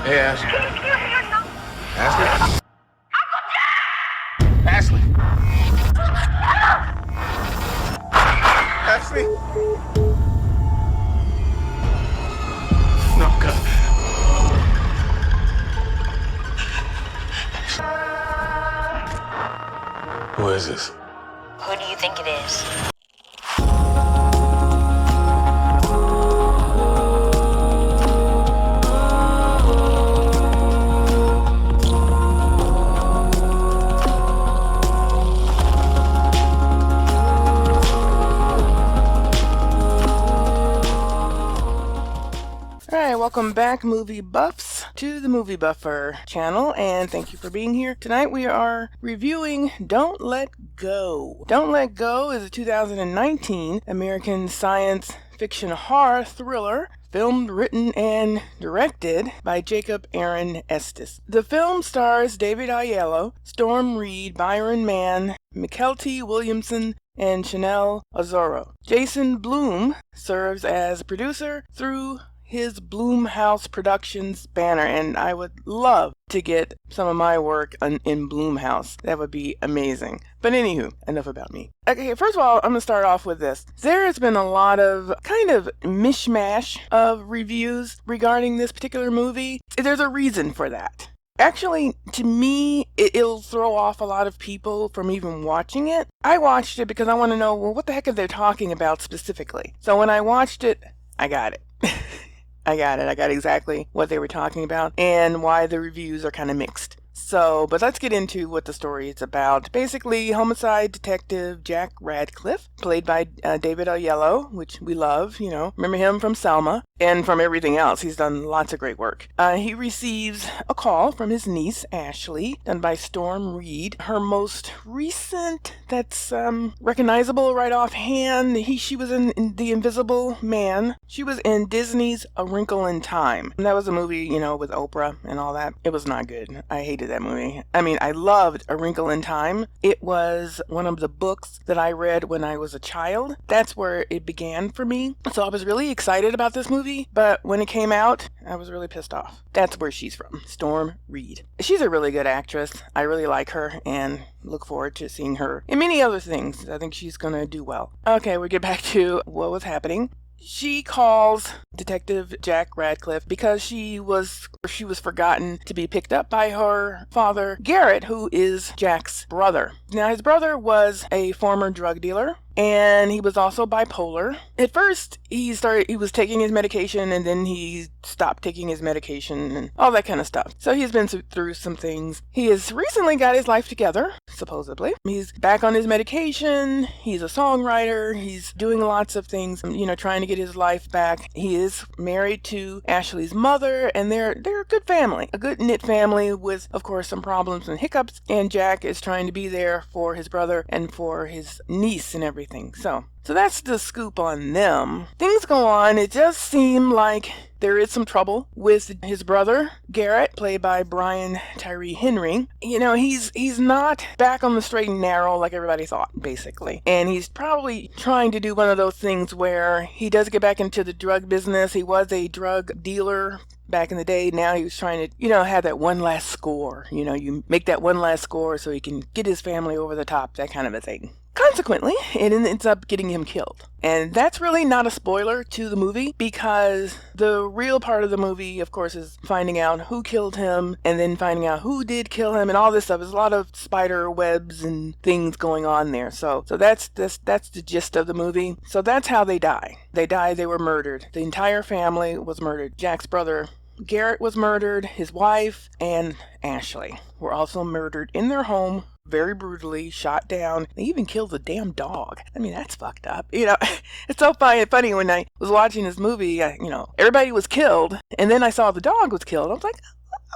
Hey, Ashley. Ashley? Ashley? Ashley? No, God. Who is this? Who do you think it is? Alright, welcome back, movie buffs, to the Movie Buffer channel, and thank you for being here. Tonight we are reviewing Don't Let Go. Don't Let Go is a 2019 American science fiction horror thriller filmed, written, and directed by Jacob Aaron Estes. The film stars David Aiello, Storm Reid, Byron Mann, Mykelti Williamson, and Chanel Ozoro. Jason Blum serves as producer through his Blumhouse Productions banner, and I would love to get some of my work in Blumhouse. That would be amazing. But anywho, enough about me. Okay, first of all, I'm going to start off with this. There has been a lot of kind of mishmash of reviews regarding this particular movie. There's a reason for that. Actually, to me, it'll throw off a lot of people from even watching it. I watched it because I want to know, well, what the heck are they talking about specifically? So when I watched it, I got it. I got it. I got exactly what they were talking about and why the reviews are kind of mixed. So, but let's get into what the story is about. Basically, homicide detective Jack Radcliff, played by David Aiello, which we love, you know. Remember him from Selma and from everything else. He's done lots of great work. He receives a call from his niece, Ashley, done by Storm Reid. Her most recent, that's recognizable right offhand, she was in The Invisible Man. She was in Disney's A Wrinkle in Time. And that was a movie, you know, with Oprah and all that. It was not good. I hated that movie. I mean, I loved A Wrinkle in Time. It was one of the books that I read when I was a child. That's where it began for me. So I was really excited about this movie, but when it came out, I was really pissed off. That's where she's from, Storm Reid. She's a really good actress. I really like her and look forward to seeing her in many other things. I think she's gonna do well. Okay, we get back to what was happening. She calls Detective Jack Radcliff because she was forgotten to be picked up by her father, Garret, who is Jack's brother. Now, his brother was a former drug dealer, and he was also bipolar. At first, he was taking his medication, and then he stopped taking his medication and all that kind of stuff. So he's been through some things. He has recently got his life together, supposedly. He's back on his medication. He's a songwriter. He's doing lots of things, you know, trying to get his life back. He is married to Ashley's mother, and they're a good family, a good knit family with, of course, some problems and hiccups. And Jack is trying to be there for his brother and for his niece and everything. So that's the scoop on them. Things go on. It does seem like there is some trouble with his brother, Garret, played by Tyree Henry. You know, he's not back on the straight and narrow like everybody thought, basically. And he's probably trying to do one of those things where he does get back into the drug business. He was a drug dealer back in the day. Now he was trying to, you know, have that one last score. You know, you make that one last score so he can get his family over the top, that kind of a thing. Consequently, it ends up getting him killed. And that's really not a spoiler to the movie, because the real part of the movie, of course, is finding out who killed him and then finding out who did kill him and all this stuff. There's a lot of spider webs and things going on there. So that's the gist of the movie. So that's how they die. They were murdered. The entire family was murdered. Jack's brother, Garret, was murdered. His wife and Ashley were also murdered in their home, very brutally shot down. They even killed the damn dog. I mean, that's fucked up. You know, it's so funny when I was watching this movie, you know, everybody was killed, and then I saw the dog was killed. I was like,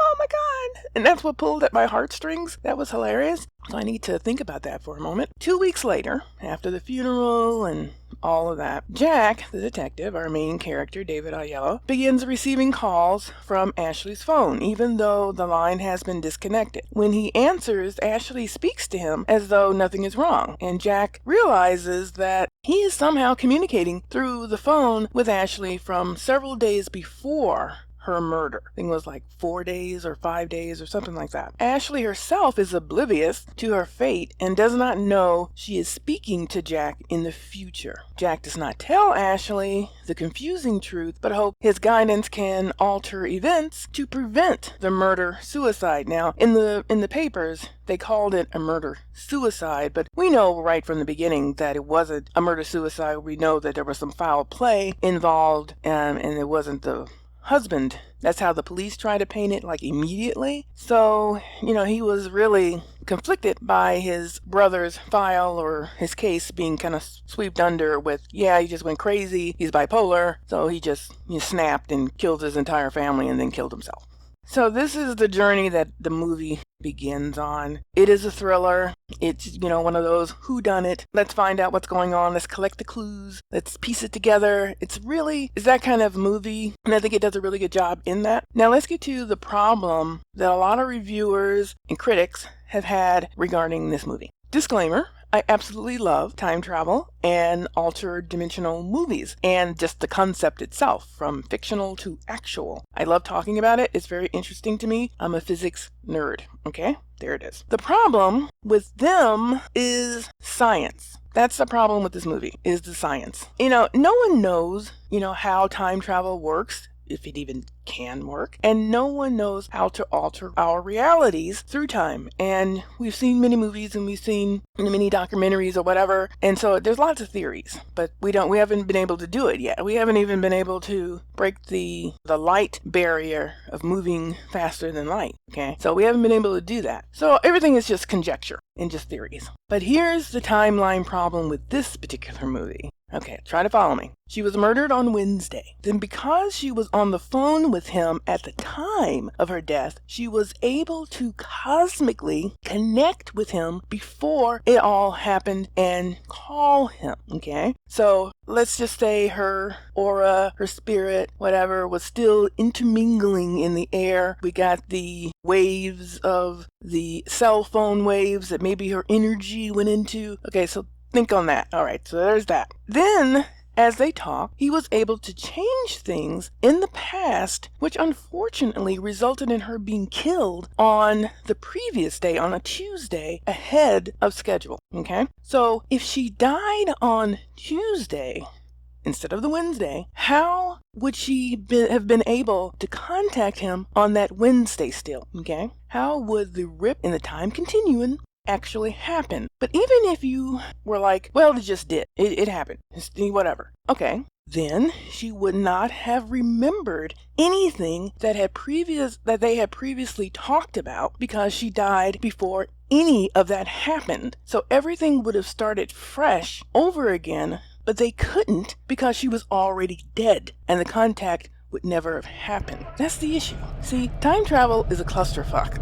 oh my God. And that's what pulled at my heartstrings. That was hilarious. So I need to think about that for a moment. 2 weeks later, after the funeral and all of that, Jack, the detective, our main character, David Aiello, begins receiving calls from Ashley's phone, even though the line has been disconnected. When he answers, Ashley speaks to him as though nothing is wrong, and Jack realizes that he is somehow communicating through the phone with Ashley from several days before her murder. I think it was like 4 days or 5 days or something like that. Ashley herself is oblivious to her fate and does not know she is speaking to Jack in the future. Jack does not tell Ashley the confusing truth, but hopes his guidance can alter events to prevent the murder-suicide. Now, in the papers, they called it a murder-suicide, but we know right from the beginning that it wasn't a murder-suicide. We know that there was some foul play involved, and it wasn't the husband. That's how the police try to paint it, like immediately. So, he was really conflicted by his brother's file or his case being kind of swept under with, he just went crazy, he's bipolar, so he just snapped and killed his entire family and then killed himself. So this is the journey that the movie begins on. It is a thriller. It's, one of those whodunit. Let's find out what's going on. Let's collect the clues. Let's piece it together. It's that kind of movie, and I think it does a really good job in that. Now let's get to the problem that a lot of reviewers and critics have had regarding this movie. Disclaimer. I absolutely love time travel and altered dimensional movies and just the concept itself, from fictional to actual. I love talking about it. It's very interesting to me. I'm a physics nerd. Okay, there it is. The problem with them is science. That's the problem with this movie, is the science. No one knows, how time travel works, if it even can work, and no one knows how to alter our realities through time. And we've seen many movies and we've seen many documentaries or whatever, and so there's lots of theories, but we haven't been able to do it yet. We haven't even been able to break the light barrier of moving faster than light. Okay, so we haven't been able to do that. So everything is just conjecture and just theories. But here's the timeline problem with this particular movie. Okay, try to follow me. She was murdered on Wednesday. Then because she was on the phone with him at the time of her death, she was able to cosmically connect with him before it all happened and call him, okay? So let's just say her aura, her spirit, whatever, was still intermingling in the air. We got the waves of the cell phone waves that maybe her energy went into. Okay, so think on that. All right, so there's that. Then, as they talked, he was able to change things in the past, which unfortunately resulted in her being killed on the previous day, on a Tuesday, ahead of schedule. Okay? So, if she died on Tuesday instead of the Wednesday, how would she have been able to contact him on that Wednesday still? Okay? How would the rip in the time continuum actually happen? But even if you were like, well, it just did. It happened. It's whatever. Okay. Then she would not have remembered anything that they had previously talked about, because she died before any of that happened. So everything would have started fresh over again, but they couldn't because she was already dead and the contact would never have happened. That's the issue. See, time travel is a clusterfuck.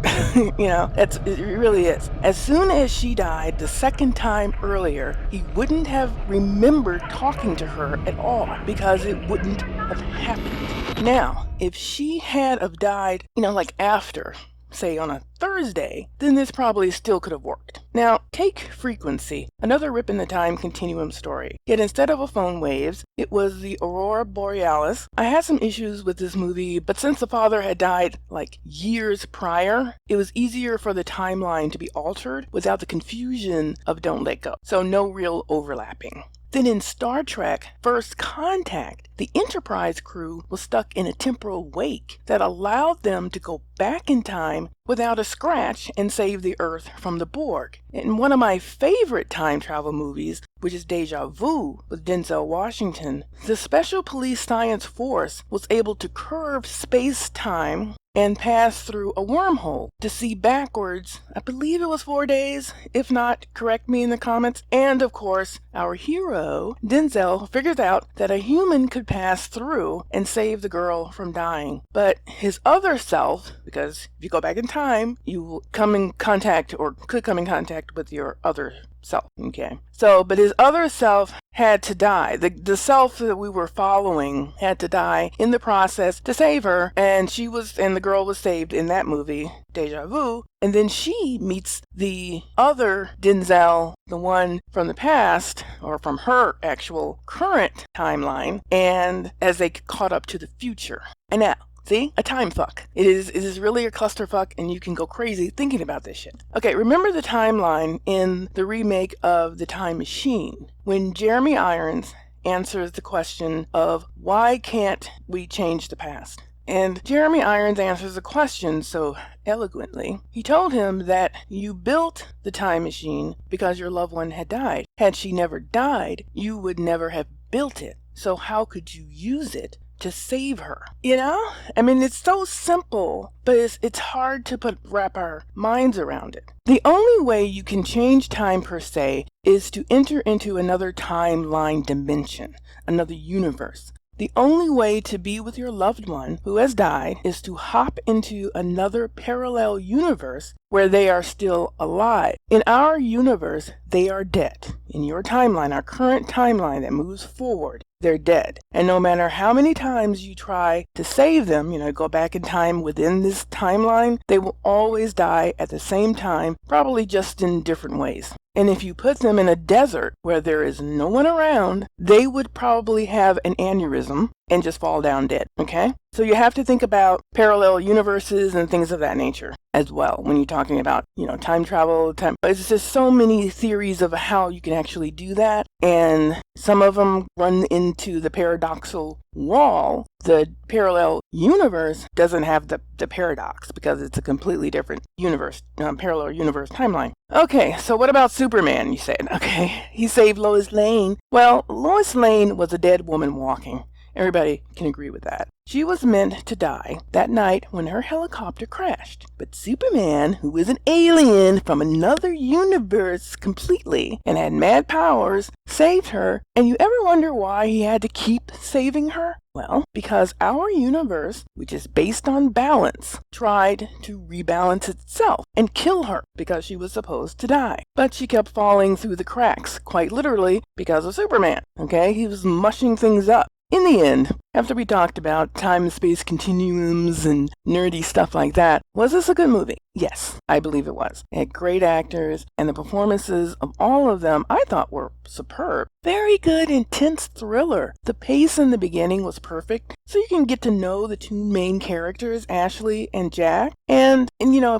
It really is. As soon as she died the second time earlier, he wouldn't have remembered talking to her at all because it wouldn't have happened. Now, if she had have died, like after, say on a Thursday, then this probably still could have worked. Now, take Frequency, another rip in the time continuum story. Yet instead of a phone waves, it was the Aurora Borealis. I had some issues with this movie, but since the father had died like years prior, it was easier for the timeline to be altered without the confusion of Don't Let Go. So no real overlapping. Then in Star Trek First Contact, the Enterprise crew was stuck in a temporal wake that allowed them to go back in time without a scratch and save the Earth from the Borg. In one of my favorite time travel movies, which is Deja Vu with Denzel Washington, the Special Police Science Force was able to curve space-time and pass through a wormhole to see backwards. I believe it was 4 days. If not, correct me in the comments. And of course, our hero, Denzel, figures out that a human could pass through and save the girl from dying. But his other self, because if you go back in time, you will come in contact, or could come in contact with your other self. Okay. So, but his other self had to die. The self that we were following had to die in the process to save her, and the girl was saved in that movie, Deja Vu. And then she meets the other Denzel, the one from the past, or from her actual current timeline, and as they caught up to the future. And now, See? A time fuck. It is really a clusterfuck, and you can go crazy thinking about this shit. Okay, remember the timeline in the remake of The Time Machine when Jeremy Irons answers the question of why can't we change the past? And Jeremy Irons answers the question so eloquently. He told him that you built the time machine because your loved one had died. Had she never died, you would never have built it. So how could you use it to save her? You know? I mean, it's so simple, but it's hard to wrap our minds around it. The only way you can change time per se is to enter into another timeline dimension, another universe. The only way to be with your loved one who has died is to hop into another parallel universe where they are still alive. In our universe, they are dead. In your timeline, our current timeline that moves forward, they're dead. And no matter how many times you try to save them, go back in time within this timeline, they will always die at the same time, probably just in different ways. And if you put them in a desert where there is no one around, they would probably have an aneurysm and just fall down dead, okay? So you have to think about parallel universes and things of that nature as well when you're talking about, time travel, time. It's just so many theories of how you can actually do that. And some of them run into the paradoxical wall. The parallel universe doesn't have the paradox because it's a completely different universe, parallel universe timeline. Okay, so what about Superman, you said? Okay, he saved Lois Lane. Well, Lois Lane was a dead woman walking. Everybody can agree with that. She was meant to die that night when her helicopter crashed. But Superman, who was an alien from another universe completely and had mad powers, saved her. And you ever wonder why he had to keep saving her? Well, because our universe, which is based on balance, tried to rebalance itself and kill her because she was supposed to die. But she kept falling through the cracks, quite literally, because of Superman. Okay? He was mushing things up. In the end, after we talked about time and space continuums and nerdy stuff like that, was this a good movie? Yes, I believe it was. It had great actors, and the performances of all of them I thought were superb. Very good, intense thriller. The pace in the beginning was perfect, so you can get to know the two main characters, Ashley and Jack, and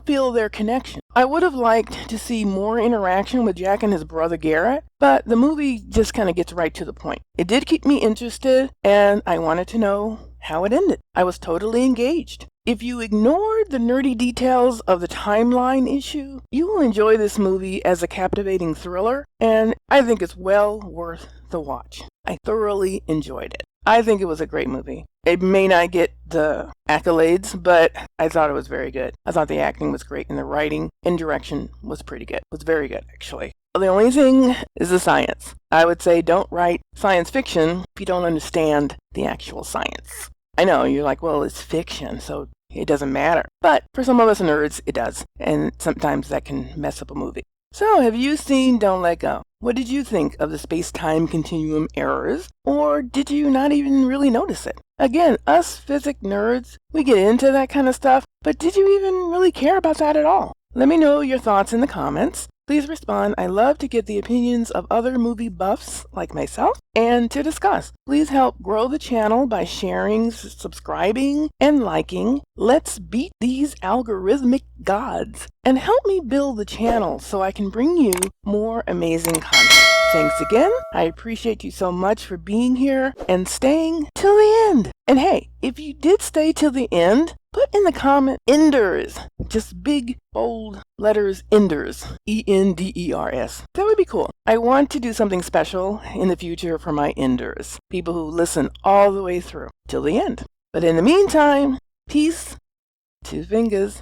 feel their connection. I would have liked to see more interaction with Jack and his brother Garret, but the movie just kind of gets right to the point. It did keep me interested, and I wanted to know how it ended. I was totally engaged. If you ignored the nerdy details of the timeline issue, you will enjoy this movie as a captivating thriller, and I think it's well worth the watch. I thoroughly enjoyed it. I think it was a great movie. It may not get the accolades, but I thought it was very good. I thought the acting was great, and the writing and direction was pretty good. It was very good, actually. The only thing is the science. I would say don't write science fiction if you don't understand the actual science. I know, you're like, well, it's fiction, so it doesn't matter. But for some of us nerds, it does. And sometimes that can mess up a movie. So, have you seen Don't Let Go? What did you think of the space-time continuum errors? Or did you not even really notice it? Again, us physics nerds, we get into that kind of stuff, but did you even really care about that at all? Let me know your thoughts in the comments. Please respond. I love to get the opinions of other movie buffs like myself and to discuss. Please help grow the channel by sharing, subscribing, and liking. Let's beat these algorithmic gods and help me build the channel so I can bring you more amazing content. Thanks again. I appreciate you so much for being here and staying till the end. And hey, if you did stay till the end, put in the comment enders. Just big, bold letters enders. E-N-D-E-R-S. That would be cool. I want to do something special in the future for my enders. People who listen all the way through till the end. But in the meantime, peace, two fingers.